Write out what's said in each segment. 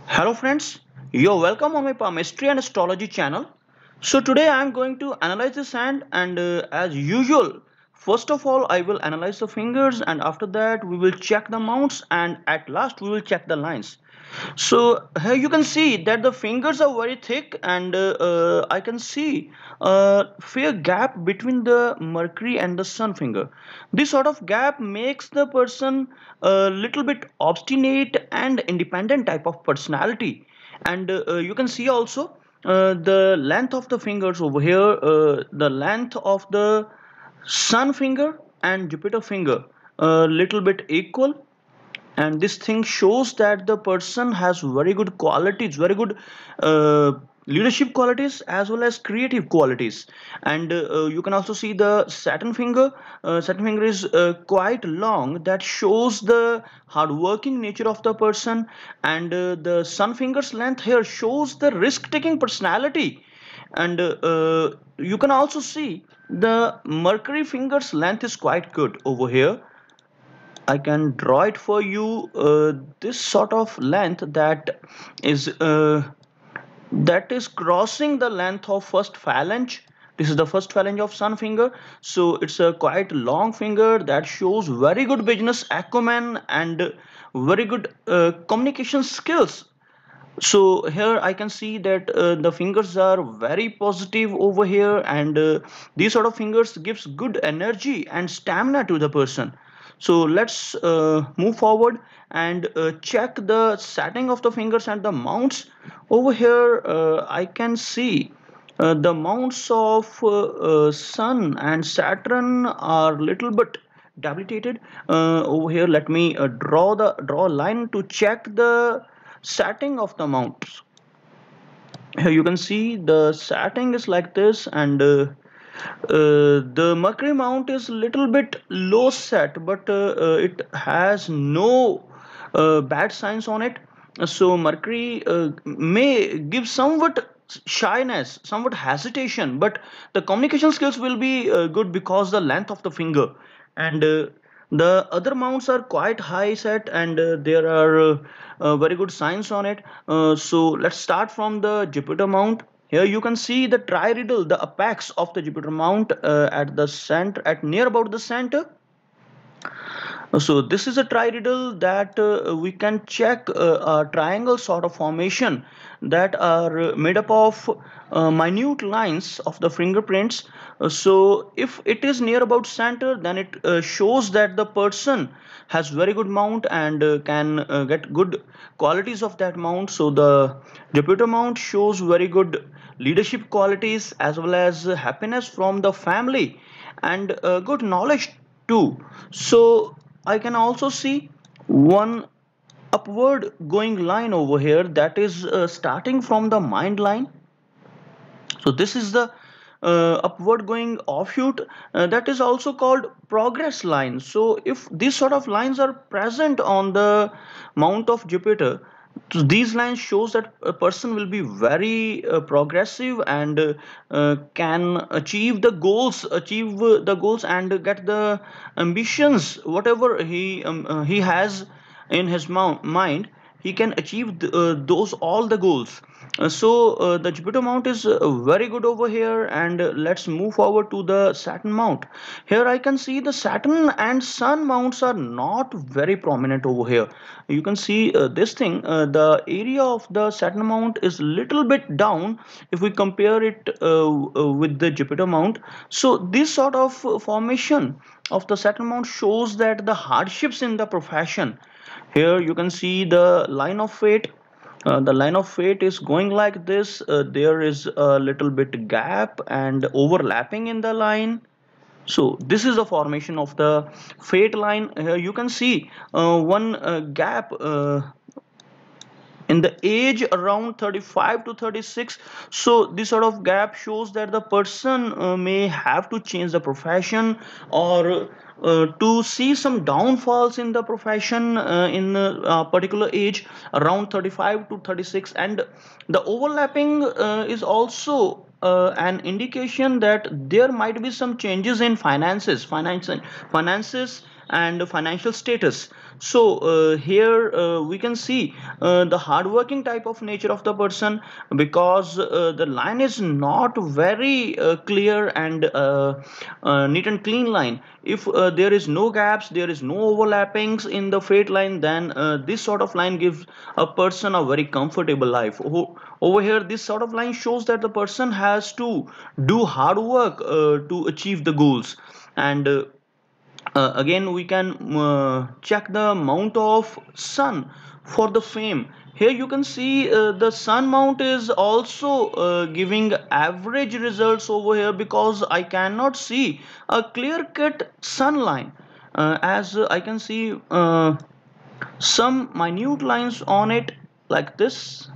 Hello friends, you're welcome on my palmistry and astrology channel. So today I am going to analyze this hand and as usual, first of all I will analyze the fingers and after that we will check the mounts and at last we will check the lines. So here you can see that the fingers are very thick and I can see a fair gap between the Mercury and the Sun finger. This sort of gap makes the person a little bit obstinate and independent type of personality. And you can see also the length of the fingers over here, the length of the Sun finger and Jupiter finger a little bit equal, and this thing shows that the person has very good qualities, very good uh, leadership qualities as well as creative qualities. And you can also see the Saturn finger. Saturn finger is quite long, that shows the hardworking nature of the person, and the Sun finger's length here shows the risk taking personality. And you can also see the Mercury finger's length is quite good over here. I can draw it for you. This sort of length is uh, that is crossing the length of first phalange. This is the first phalange of Sun finger, so it's a quite long finger that shows very good business acumen and very good communication skills. So here I can see that the fingers are very positive over here, and these sort of fingers gives good energy and stamina to the person. So let's move forward and check the setting of the fingers and the mounts. Over here I can see the mounts of Sun and Saturn are little bit debilitated. Over here let me draw a line to check the setting of the mounts. Here you can see the setting is like this, and the Mercury mount is little bit low set, but it has no bad signs on it. So Mercury may give somewhat shyness, somewhat hesitation, but the communication skills will be good because the length of the finger, and the other mounts are quite high set, and there are very good signs on it. So let's start from the Jupiter mount. Here you can see the triradial, the apex of the Jupiter mount at the center, at near about the center. So this is a triradial that we can check a triangle sort of formation that are made up of minute lines of the fingerprints. So if it is near about center, then it shows that the person has very good mount and can get good qualities of that mount. So the Jupiter mount shows very good leadership qualities as well as happiness from the family and good knowledge too. So I can also see one upward going line over here that is starting from the mind line. So this is the upward going offshoot that is also called progress line. So if these sort of lines are present on the mount of Jupiter, so these lines shows that a person will be very progressive and can achieve the goals and get the ambitions whatever he has in his mind. He can achieve those all the goals. So the Jupiter mount is very good over here, and let's move forward to the Saturn mount. Here I can see the Saturn and Sun mounts are not very prominent over here. You can see this thing, the area of the Saturn mount is little bit down if we compare it with the Jupiter mount. So this sort of formation of the Saturn mount shows that the hardships in the profession. Here you can see the line of fate. The line of fate is going like this. There is a little bit gap and overlapping in the line. So this is the formation of the fate line. Here you can see one gap in the age around 35 to 36. So this sort of gap shows that the person may have to change the profession or to see some downfalls in the profession in a particular age around 35 to 36. And the overlapping is also an indication that there might be some changes in finances and financial status. So here we can see the hardworking type of nature of the person, because the line is not very clear and neat and clean line. If there is no gaps, there is no overlappings in the fade line, then this sort of line gives a person a very comfortable life. Over here, this sort of line shows that the person has to do hard work to achieve the goals. And again we can check the mount of sun for the fame. Here you can see the sun mount is also giving average results over here, because I cannot see a clear cut sun line. As I can see some minute lines on it like this,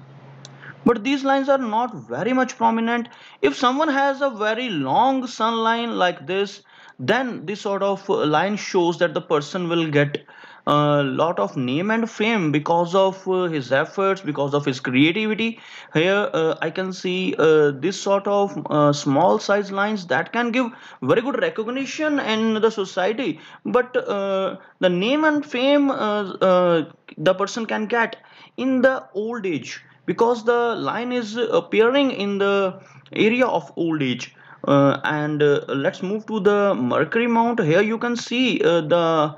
but these lines are not very much prominent. If someone has a very long sun line like this, then this sort of line shows that the person will get a lot of name and fame because of his efforts, because of his creativity. Here I can see this sort of small size lines that can give very good recognition in the society, but the name and fame the person can get in the old age, because the line is appearing in the area of old age. And let's move to the mercury mount. Here you can see the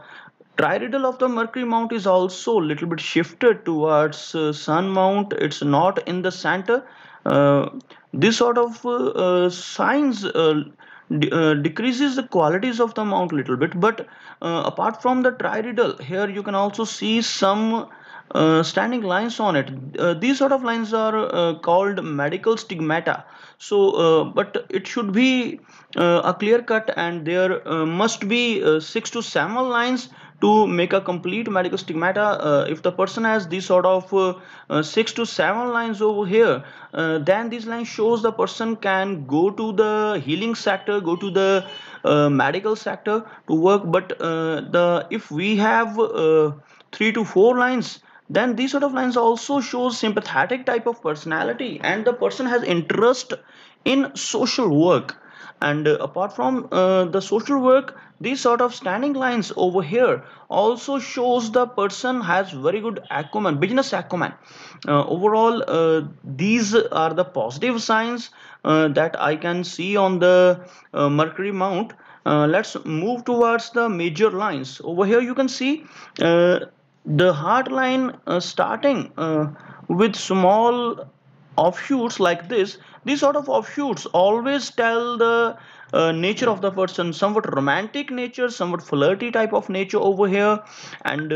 triradial of the mercury mount is also a little bit shifted towards sun mount. It's not in the center. uh, this sort of signs decreases the qualities of the mount a little bit. But apart from the triradial, here you can also see some standing lines on it. These sort of lines are called medical stigmata. So but it should be a clear cut, and there must be 6 to 7 lines to make a complete medical stigmata. If the person has these sort of 6 to 7 lines over here, then this line shows the person can go to the healing sector, go to the medical sector to work. But the if we have 3 to 4 lines, then these sort of lines also shows sympathetic type of personality, and the person has interest in social work. And apart from the social work, these sort of standing lines over here also shows the person has very good acumen, business acumen. Overall, these are the positive signs that I can see on the mercury mount. Let's move towards the major lines. Over here you can see the hard line starting with small offshoots like this. These sort of offshoots always tell the nature of the person, somewhat romantic nature, somewhat flirty type of nature over here. And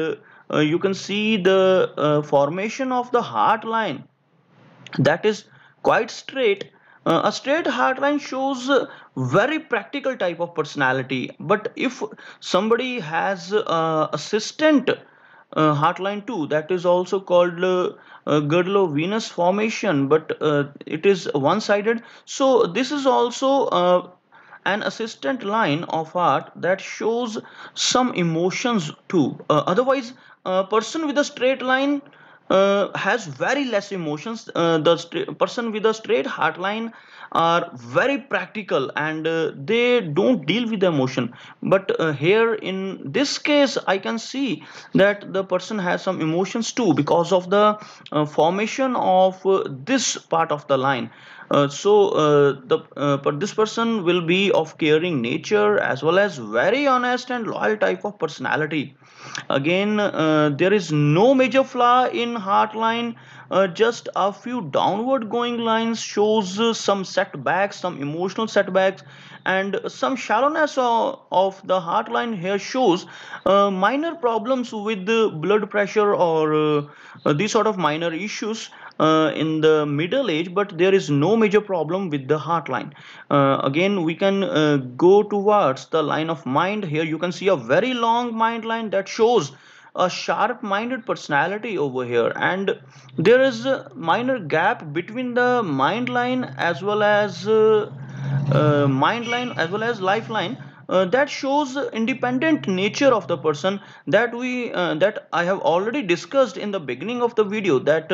you can see the formation of the heart line, that is quite straight. A straight heart line shows very practical type of personality. But if somebody has assistant heartline too, that is also called girdle of venus formation, but it is one sided. So this is also an assistant line of art that shows some emotions too. Otherwise, a person with a straight line has very less emotions. The person with a straight heart line are very practical, and they don't deal with the emotion. But here in this case I can see that the person has some emotions too, because of the formation of this part of the line. But this person will be of caring nature, as well as very honest and loyal type of personality. Again, there is no major flaw in heart line. Just a few downward going lines shows some setbacks, some emotional setbacks, and some shallowness of the heart line here shows minor problems with the blood pressure, or these sort of minor issues in the middle age. But there is no major problem with the heart line. Again, we can go towards the line of mind. Here you can see a very long mind line that shows a sharp minded personality over here. And there is a minor gap between the mind line as well as mind line as well as lifeline. That shows independent nature of the person, that I have already discussed in the beginning of the video, that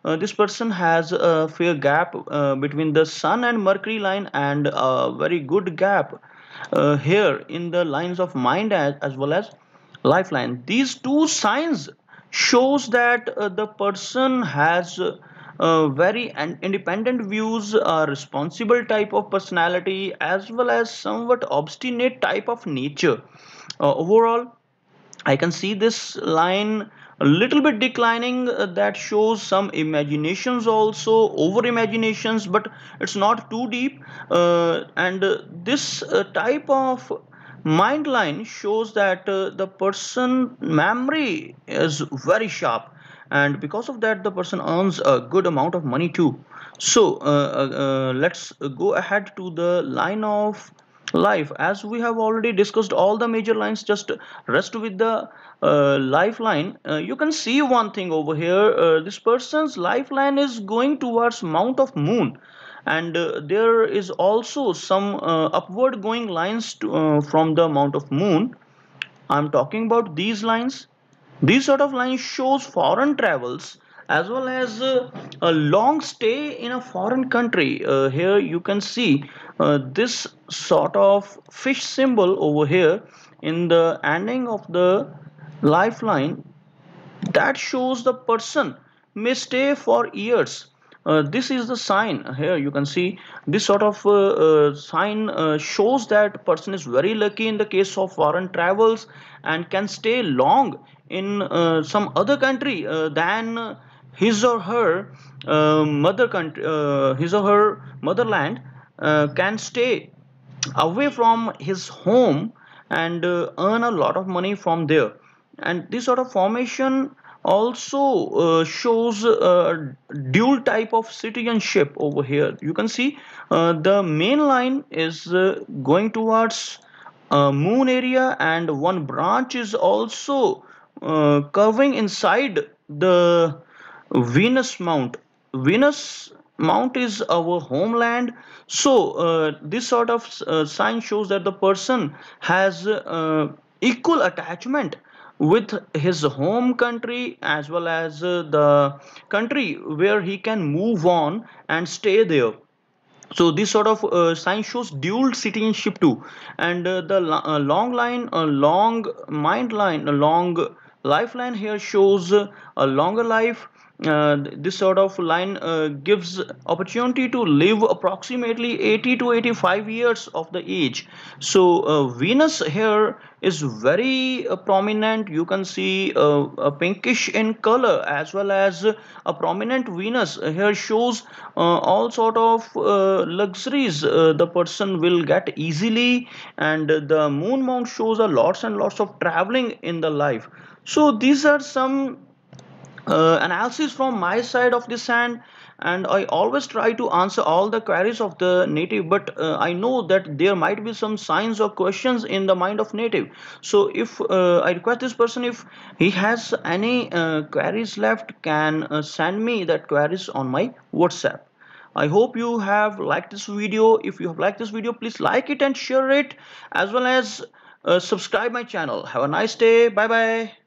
this person has a fair gap between the sun and mercury line, and a very good gap here in the lines of mind as well as lifeline. These two signs shows that the person has very independent views, a responsible type of personality, as well as somewhat obstinate type of nature. Overall, I can see this line a little bit declining. That shows some imaginations, also over imaginations, but it's not too deep. And this type of mind line shows that the person memory is very sharp, and because of that the person earns a good amount of money too. So let's go ahead to the line of life. As we have already discussed all the major lines, just rest with the lifeline. You can see one thing over here. This person's lifeline is going towards mount of moon, and there is also some upward going lines from the mount of moon. I'm talking about these lines. These sort of lines shows foreign travels, as well as a long stay in a foreign country. Here you can see this sort of fish symbol over here in the ending of the lifeline. That shows the person may stay for years. This is the sign. Here you can see this sort of sign shows that person is very lucky in the case of foreign travels, and can stay long in some other country than his or her mother country, his or her motherland, can stay away from his home and earn a lot of money from there. And this sort of formation also shows dual type of citizenship. Over here you can see the main line is going towards moon area, and one branch is also curving inside the Venus Mount. Venus Mount is our homeland. So this sort of sign shows that the person has equal attachment with his home country, as well as the country where he can move on and stay there. So this sort of sign shows dual citizenship too. And the long line, a long mind line, a long lifeline here shows a longer life. This sort of line gives opportunity to live approximately 80 to 85 years of the age. So Venus here is very prominent. You can see a pinkish in color, as well as a prominent Venus here shows all sort of luxuries the person will get easily. And the moon mount shows a lots and lots of traveling in the life. So these are some analysis from my side of this hand, and I always try to answer all the queries of the native, but I know that there might be some signs or questions in the mind of native. So if I request this person, if he has any queries left, can send me that queries on my WhatsApp. I hope you have liked this video. If you have liked this video, please like it and share it, as well as subscribe my channel. Have a nice day. Bye bye.